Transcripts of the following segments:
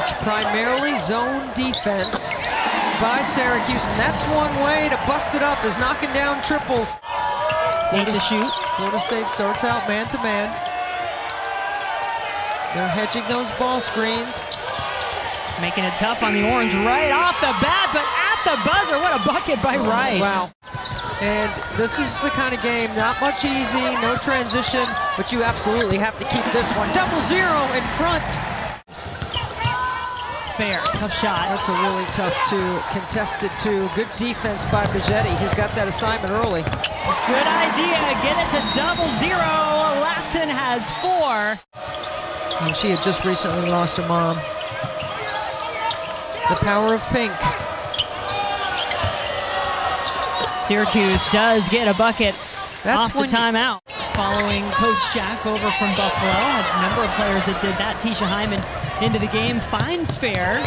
It's primarily zone defense by Syracuse, and that's one way to bust it up, is knocking down triples. Need to shoot. Florida State starts out man-to-man. They're hedging those ball screens. Making it tough on the Orange right off the bat, but at the buzzer, what a bucket by Rice. Wow. And this is the kind of game, not much easy, no transition, but you absolutely have to keep this one. 0-0 in front. Fair, tough shot. That's a really tough two, contested two. Good defense by Bigetti, who's got that assignment early. Good idea, get it to 0-0. Latson has 4. And she had just recently lost her mom. The power of pink. Syracuse does get a bucket off the timeout. Following Coach Jack over from Buffalo, a number of players that did that. Dyaisha Hyman into the game, finds Fair.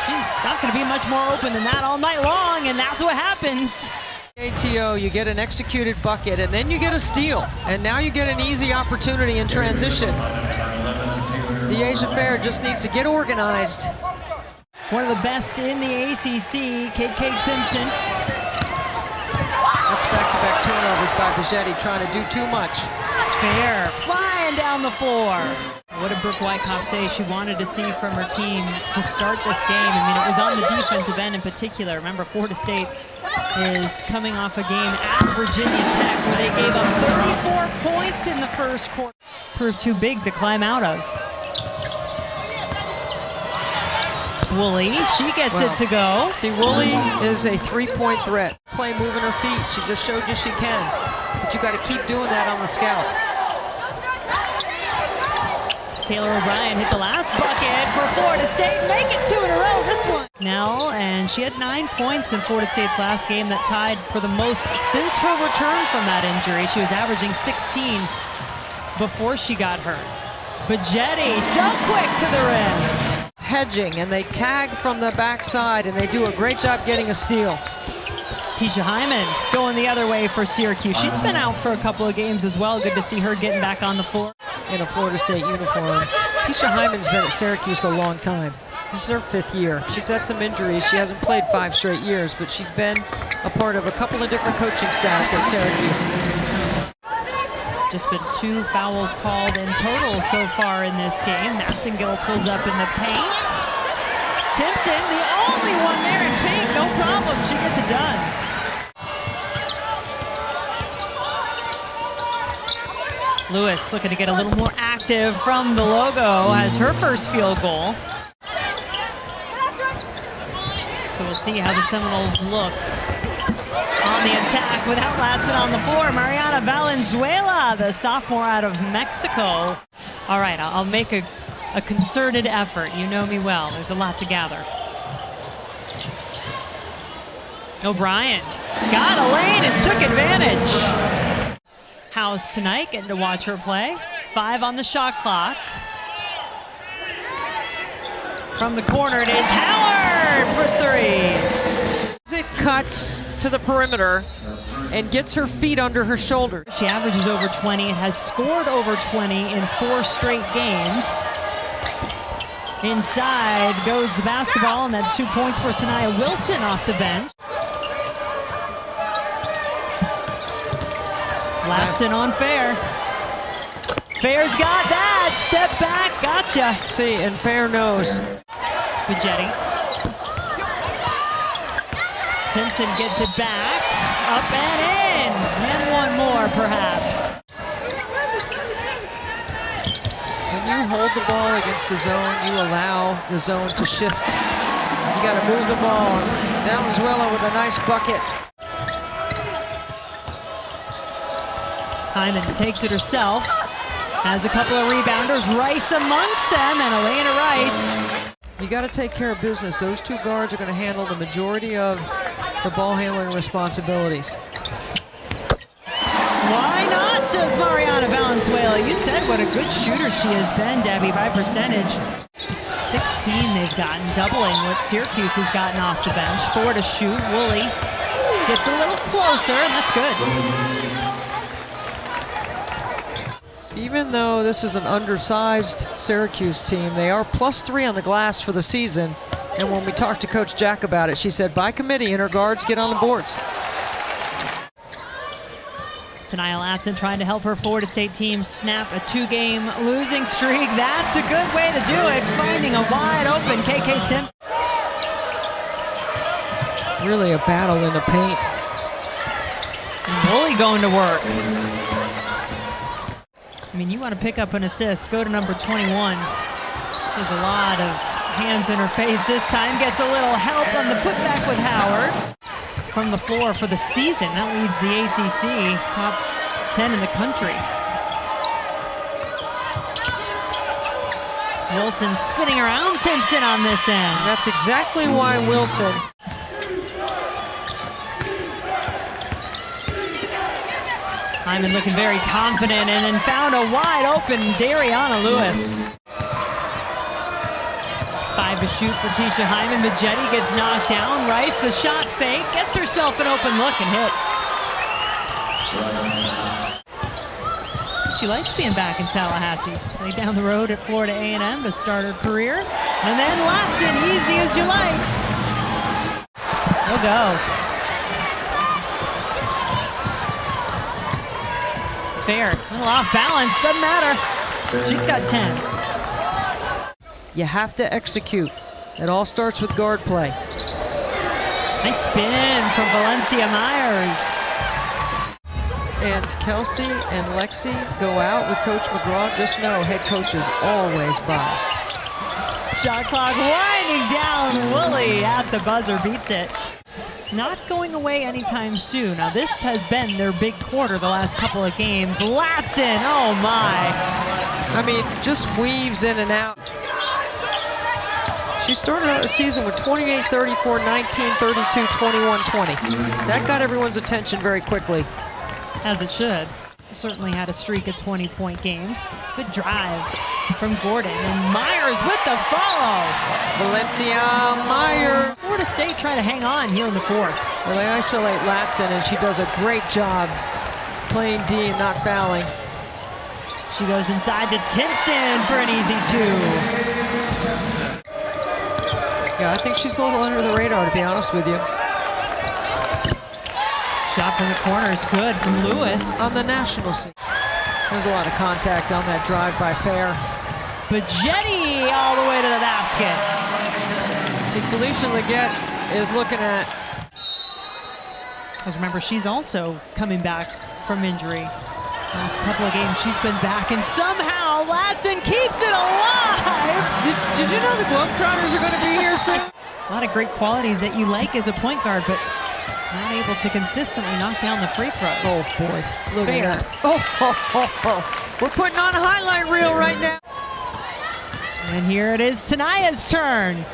She's not going to be much more open than that all night long, and that's what happens. ATO, you get an executed bucket, and then you get a steal. And now you get an easy opportunity in transition. Dyaisha Fair just needs to get organized. One of the best in the ACC, Makayla Simpson. That's back-to-back turnovers by Bigetti, trying to do too much. Fair flying down the floor. What did Brooke Wyckoff say she wanted to see from her team to start this game? I mean, it was on the defensive end in particular. Remember, Florida State is coming off a game at Virginia Tech where they gave up 34 points in the first quarter. Proved too big to climb out of. Woolley, she gets it to go. See, Woolley is a three-point threat. Play moving her feet. She just showed you she can. But you got to keep doing that on the scout. Taylor O'Brien hit the last bucket for Florida State. Make it 2 in a row, this one. Now, and she had 9 points in Florida State's last game that tied for the most since her return from that injury. She was averaging 16 before she got hurt. Bigetti, so quick to the rim. Hedging, and they tag from the backside, and they do a great job getting a steal. Dyaisha Hyman going the other way for Syracuse. She's been out for a couple of games as well. Good to see her getting back on the floor. In a Florida State uniform. Dyaisha Hyman's been at Syracuse a long time. This is her 5th year. She's had some injuries. She hasn't played 5 straight years, but she's been a part of a couple of different coaching staffs at Syracuse. Just been 2 fouls called in total so far in this game. Massengill pulls up in the paint. Simpson, the only one there in pink, no problem. She gets it done. Lewis looking to get a little more active from the logo, has her first field goal. So we'll see how the Seminoles look on the attack without Latson on the floor. Mariana Valenzuela, the sophomore out of Mexico. All right, I'll make a concerted effort. You know me well. There's a lot to gather. O'Brien got a lane and took advantage. House tonight, getting to watch her play. 5 on the shot clock. From the corner, it is Howard for 3. It cuts to the perimeter and gets her feet under her shoulders. She averages over 20 and has scored over 20 in 4 straight games. Inside goes the basketball, and that's 2 points for Sanaya Wilson off the bench. Latson on Fair. Fair's got that. Step back. Gotcha. See, and Fair knows. Bigetti. Simpson gets it back. Up and in. And one more, perhaps. When you hold the ball against the zone, you allow the zone to shift. You got to move the ball. Valenzuela with a nice bucket. Hyman takes it herself. Has a couple of rebounders. Rice amongst them, and Alaina Rice. You got to take care of business. Those 2 guards are going to handle the majority of the ball handling responsibilities. Why not, says Mariana Valenzuela. You said what a good shooter she has been, Debbie, by percentage. 16 they've gotten, doubling what Syracuse has gotten off the bench. 4 to shoot. Woolley gets a little closer, and that's good. Even though this is an undersized Syracuse team, they are +3 on the glass for the season. And when we talked to Coach Jack about it, she said by committee and her guards get on the boards. Tania Latson trying to help her Florida State team snap a 2-game losing streak. That's a good way to do it. Finding a wide open KK Simpson. Really a battle in the paint. Woolley going to work. I mean, you want to pick up an assist, go to number 21. There's a lot of hands in her face this time. Gets a little help on the putback with Howard. From the floor for the season. That leads the ACC top 10 in the country. Wilson spinning around Simpson on this end. That's exactly why Wilson. Hyman looking very confident and then found a wide open Dariauna Lewis. 5 to shoot for Dyaisha Hyman. Majetti gets knocked down. Rice, the shot fake, gets herself an open look and hits. She likes being back in Tallahassee. Played down the road at Florida A&M to start her career. And then Latson, easy as you like. He'll go. Fair, a little off balance, doesn't matter. She's got 10. You have to execute. It all starts with guard play. Nice spin from Valencia Myers. And Kelsey and Lexi go out with Coach McGraw. Just know head coach is always by. Shot clock winding down. Woolley at the buzzer beats it. Not going away anytime soon. Now this has been their big quarter the last couple of games. Latson, oh my. I mean, just weaves in and out. She started out the season with 28, 34, 19, 32, 21, 20. That got everyone's attention very quickly. As it should. Certainly had a streak of 20-point games. Good drive from Gordon. And Myers with the follow. Valencia Myers. Florida State trying to hang on here in the fourth. Well, they isolate Latson, and she does a great job playing D and not fouling. She goes inside to Simpson for an easy 2. Yeah, I think she's a little under the radar, to be honest with you. Shot from the corner is good from Lewis. On the national scene. There's a lot of contact on that drive by Fair. Majetti all the way to the basket. See, Felicia Leggett is looking at. Because remember, she's also coming back from injury. Last couple of games, she's been back, and somehow Latson keeps it alive. Did you know the Globetrotters are going to be here soon? A lot of great qualities that you like as a point guard, but not able to consistently knock down the free throw. Oh boy, look Fair. at that. Oh. We're putting on a highlight reel right now. And here it is, Tania's turn.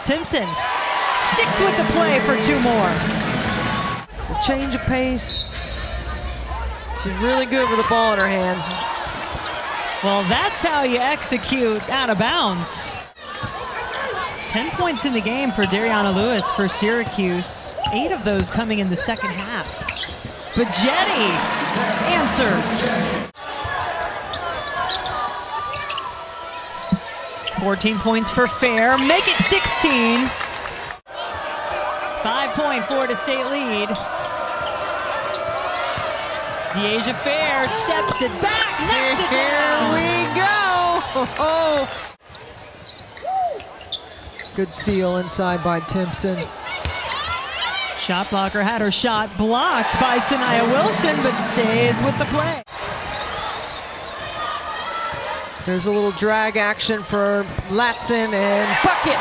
Simpson sticks with the play for 2 more. A change of pace. She's really good with the ball in her hands. Well, that's how you execute out of bounds. 10 points in the game for Dariauna Lewis for Syracuse. 8 of those coming in the second half. Majetti answers. 14 points for Fair. Make it 16. 5-point Florida State lead. Dyaisha Fair steps it back. Knocks it down. Here we go. Oh. Good seal inside by Simpson. Shot blocker had her shot blocked by Sanaya Wilson, but stays with the play. There's a little drag action for Latson and bucket.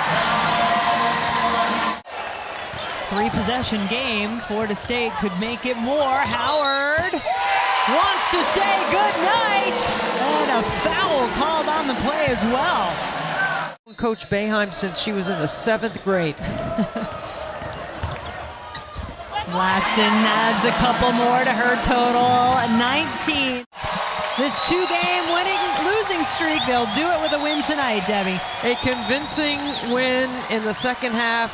3-possession game. Florida State could make it more. Howard wants to say goodnight. And a foul called on the play as well. Coach Boeheim since she was in the 7th grade. Latson adds a couple more to her total. 19. This 2-game losing streak, they'll do it with a win tonight, Debbie. A convincing win in the second half.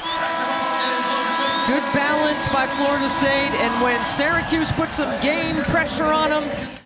Good balance by Florida State, and when Syracuse put some game pressure on them,